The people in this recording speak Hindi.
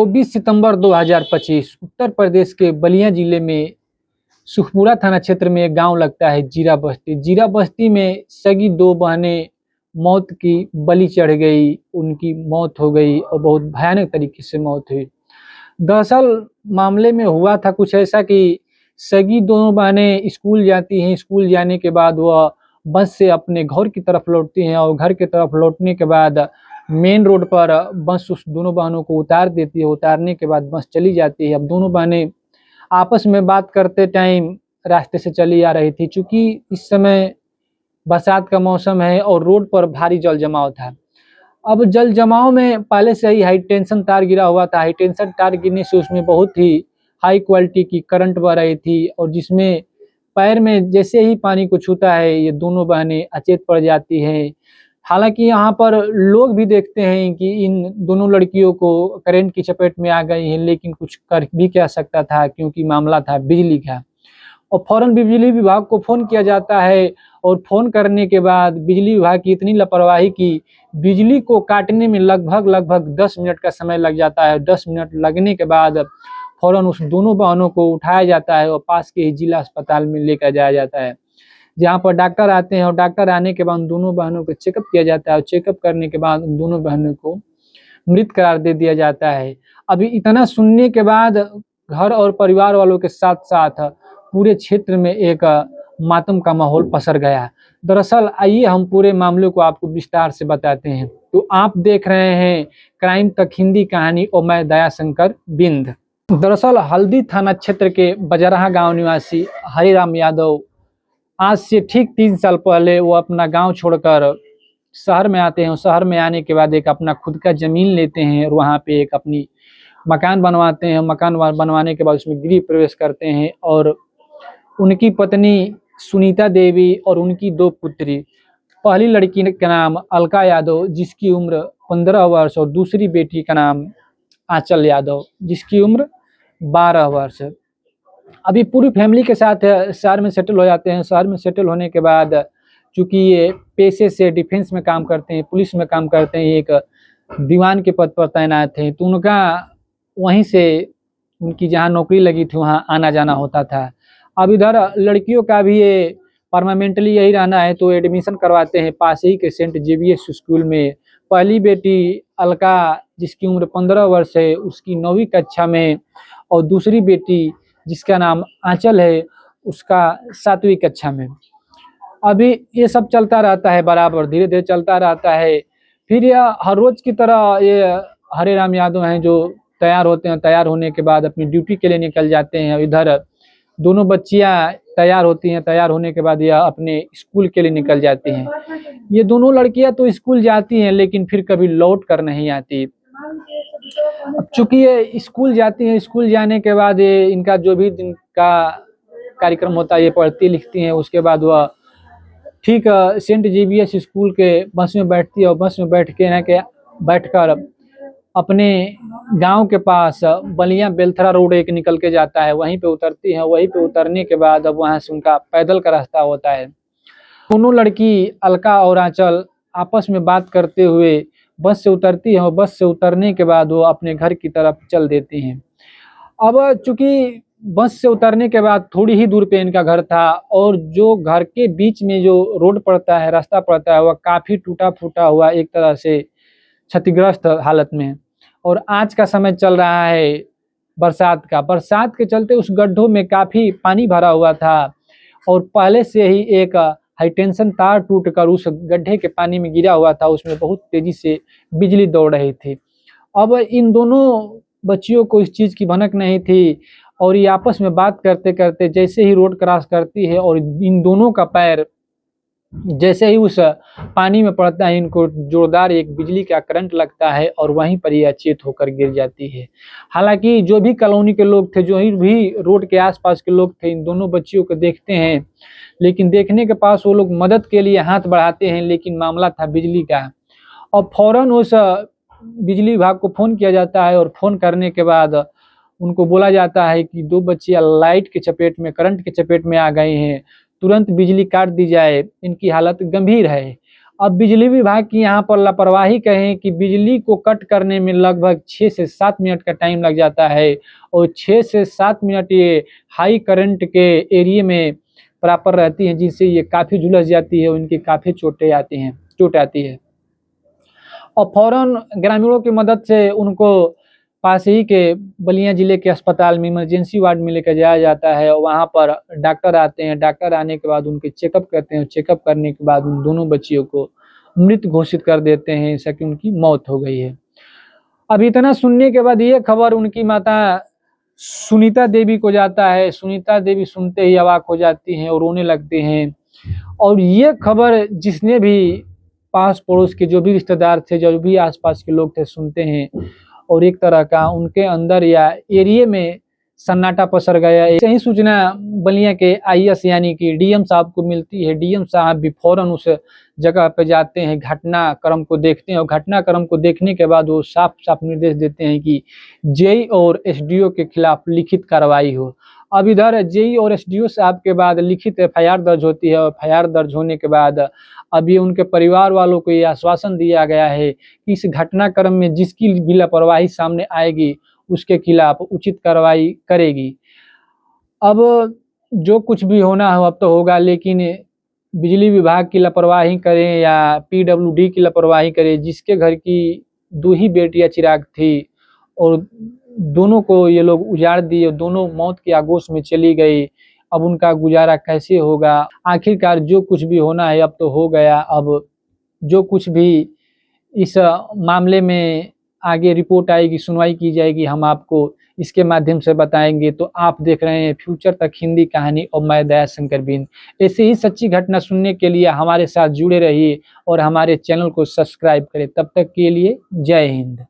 24 सितंबर 2025 उत्तर प्रदेश के बलिया जिले में सुखपुरा थाना क्षेत्र में एक गांव लगता है जीरा बस्ती। जीरा बस्ती में सगी दो बहनें मौत की बलि चढ़ गई, उनकी मौत हो गई और बहुत भयानक तरीके से मौत हुई। दरअसल मामले में हुआ था कुछ ऐसा कि सगी दोनों बहनें स्कूल जाती हैं। स्कूल जाने के बाद वह बस से अपने घर की तरफ लौटती हैं और घर की तरफ लौटने के बाद मेन रोड पर बस उस दोनों बहनों को उतार देती है। उतारने के बाद बस चली जाती है। अब दोनों बहनें आपस में बात करते टाइम रास्ते से चली आ रही थी। चूंकि इस समय बरसात का मौसम है और रोड पर भारी जल जमाव था। अब जल जमाव में पहले से ही हाई टेंशन तार गिरा हुआ था। हाई टेंशन तार गिरने से उसमें बहुत ही हाई क्वालिटी की करंट बह रही थी और जिसमें पैर में जैसे ही पानी को छूता है ये दोनों बहनें अचेत पड़ जाती हैं। हालांकि यहाँ पर लोग भी देखते हैं कि इन दोनों लड़कियों को करंट की चपेट में आ गई हैं, लेकिन कुछ कर भी क्या सकता था क्योंकि मामला था बिजली का। और फौरन बिजली विभाग को फ़ोन किया जाता है और फ़ोन करने के बाद बिजली विभाग की इतनी लापरवाही कि बिजली को काटने में लगभग 10 मिनट का समय लग जाता है। 10 मिनट लगने के बाद फौरन उस दोनों बहनों को उठाया जाता है और पास के ही जिला अस्पताल में लेकर जाया जाता है, जहाँ पर डॉक्टर आते हैं और डॉक्टर आने के बाद उन दोनों बहनों को चेकअप किया जाता है और चेकअप करने के बाद उन दोनों बहनों को मृत करार दे दिया जाता है। अभी इतना सुनने के बाद घर और परिवार वालों के साथ साथ पूरे क्षेत्र में एक मातम का माहौल पसर गया। दरअसल आइए हम पूरे मामले को आपको विस्तार से बताते हैं। तो आप देख रहे हैं क्राइम तक हिंदी कहानी और मैं दयाशंकर बिंद। दरअसल हल्दी थाना क्षेत्र के बजराहा गांव निवासी हरिराम यादव आज से ठीक 3 साल पहले वो अपना गांव छोड़कर शहर में आते हैं। शहर में आने के बाद एक अपना खुद का ज़मीन लेते हैं और वहाँ पे एक अपनी मकान बनवाते हैं। मकान बनवाने के बाद उसमें गृह प्रवेश करते हैं और उनकी पत्नी सुनीता देवी और उनकी 2 पुत्री, पहली लड़की का नाम अलका यादव जिसकी उम्र 15 वर्ष और दूसरी बेटी का नाम आंचल यादव जिसकी उम्र 12 वर्ष। अभी पूरी फैमिली के साथ शहर में सेटल हो जाते हैं। शहर में सेटल होने के बाद चूँकि ये पेशे से डिफेंस में काम करते हैं, पुलिस में काम करते हैं, एक दीवान के पद पर तैनात हैं, तो उनका वहीं से उनकी जहाँ नौकरी लगी थी वहाँ आना जाना होता था। अब इधर लड़कियों का भी ये परमानेंटली यही रहना है तो एडमिशन करवाते हैं पास ही के सेंट जेवियर्स स्कूल में। पहली बेटी अलका जिसकी उम्र 15 वर्ष है उसकी 9वीं कक्षा में और दूसरी बेटी जिसका नाम आंचल है उसका 7वीं कक्षा में। अभी ये सब चलता रहता है, बराबर धीरे धीरे चलता रहता है। फिर यह हर रोज की तरह ये हरिराम यादव हैं जो तैयार होते हैं। तैयार होने के बाद अपनी ड्यूटी के लिए निकल जाते हैं। इधर दोनों बच्चियां तैयार होती हैं। तैयार होने के बाद यह अपने स्कूल के लिए निकल जाती हैं। ये दोनों लड़कियां तो स्कूल जाती हैं लेकिन फिर कभी लौट कर नहीं आती। अब चूंकि ये स्कूल जाती हैं, स्कूल जाने के बाद ये इनका जो भी दिन का कार्यक्रम होता है ये पढ़ती लिखती हैं। उसके बाद वह ठीक सेंट जेवियर्स स्कूल के बस में बैठती है और बस में बैठकर अपने गांव के पास बलिया बेलथरा रोड एक निकल के जाता है, वहीं पे उतरती है। वहीं पे उतरने के बाद अब वहां से उनका पैदल का रास्ता होता है। दोनों लड़की अलका और आंचल आपस में बात करते हुए बस से उतरती है और बस से उतरने के बाद वो अपने घर की तरफ चल देती हैं। अब चूंकि बस से उतरने के बाद थोड़ी ही दूर पे इनका घर था और जो घर के बीच में जो रोड पड़ता है, रास्ता पड़ता है, वह काफ़ी टूटा फूटा हुआ, एक तरह से क्षतिग्रस्त हालत में। और आज का समय चल रहा है बरसात का। बरसात के चलते उस गड्ढों में काफ़ी पानी भरा हुआ था और पहले से ही एक हाई टेंशन तार टूटकर उस गड्ढे के पानी में गिरा हुआ था। उसमें बहुत तेज़ी से बिजली दौड़ रही थी। अब इन दोनों बच्चियों को इस चीज़ की भनक नहीं थी और ये आपस में बात करते करते जैसे ही रोड क्रॉस करती है और इन दोनों का पैर जैसे ही उस पानी में पड़ता है इनको जोरदार एक बिजली का करंट लगता है और वहीं पर ये अचेत होकर गिर जाती है। हालांकि जो भी कॉलोनी के लोग थे, जो भी रोड के आसपास के लोग थे, इन दोनों बच्चियों को देखते हैं, लेकिन देखने के पास वो लोग मदद के लिए हाथ बढ़ाते हैं, लेकिन मामला था बिजली का। और फौरन उस बिजली विभाग को फ़ोन किया जाता है और फ़ोन करने के बाद उनको बोला जाता है कि 2 बच्चियाँ लाइट के चपेट में, करंट के चपेट में आ गई हैं, तुरंत बिजली काट दी जाए, इनकी हालत गंभीर है। अब बिजली विभाग की यहाँ पर लापरवाही कहें कि बिजली को कट करने में लगभग 6 से 7 मिनट का टाइम लग जाता है और 6 से 7 मिनट ये हाई करंट के एरिया में प्रॉपर रहती हैं, जिससे ये काफ़ी झुलस जाती है, उनकी काफ़ी चोट आती है और फौरन ग्रामीणों की मदद से उनको पास ही के बलिया जिले के अस्पताल में इमरजेंसी वार्ड में लेकर जाया जाता है और वहाँ पर डॉक्टर आते हैं। डॉक्टर आने के बाद उनके चेकअप करते हैं। चेकअप करने के बाद उन दोनों बच्चियों को मृत घोषित कर देते हैं, ऐसा कि उनकी मौत हो गई है। अब इतना सुनने के बाद ये खबर उनकी माता सुनीता देवी को जाता है। सुनीता देवी सुनते ही अवाक हो जाती हैं और रोने लगती हैं और ये खबर जिसने भी पास पड़ोस के जो भी रिश्तेदार थे, जो भी आसपास के लोग थे, सुनते हैं और एक तरह का उनके अंदर या एरिया में सन्नाटा पसर गया। ऐसे ही सूचना बलिया के आईएएस यानी कि डीएम साहब को मिलती है। डीएम साहब भी फौरन उस जगह पे जाते हैं, घटनाक्रम को देखते हैं और घटनाक्रम को देखने के बाद वो साफ साफ निर्देश देते हैं कि जेई और एसडीओ के खिलाफ लिखित कार्रवाई हो। अब इधर जेई और एसडीओ साहब के बाद लिखित एफआईआर दर्ज होती है और एफआईआर दर्ज होने के बाद अभी उनके परिवार वालों को ये आश्वासन दिया गया है कि इस घटनाक्रम में जिसकी भी लापरवाही सामने आएगी उसके खिलाफ उचित कार्रवाई करेगी। अब जो कुछ भी होना हो अब तो होगा, लेकिन बिजली विभाग की लापरवाही करें या पीडब्ल्यूडी की लापरवाही करें, जिसके घर की 2 ही बेटियां चिराग थी और दोनों को ये लोग उजाड़ दिए, दोनों मौत की आगोश में चली गई। अब उनका गुजारा कैसे होगा? आखिरकार जो कुछ भी होना है अब तो हो गया। अब जो कुछ भी इस मामले में आगे रिपोर्ट आएगी, सुनवाई की जाएगी, हम आपको इसके माध्यम से बताएंगे। तो आप देख रहे हैं फ्यूचर तक हिंदी कहानी और मैं दयाशंकर बिंद। ऐसे ही सच्ची घटना सुनने के लिए हमारे साथ जुड़े रहिए और हमारे चैनल को सब्सक्राइब करें। तब तक के लिए जय हिंद।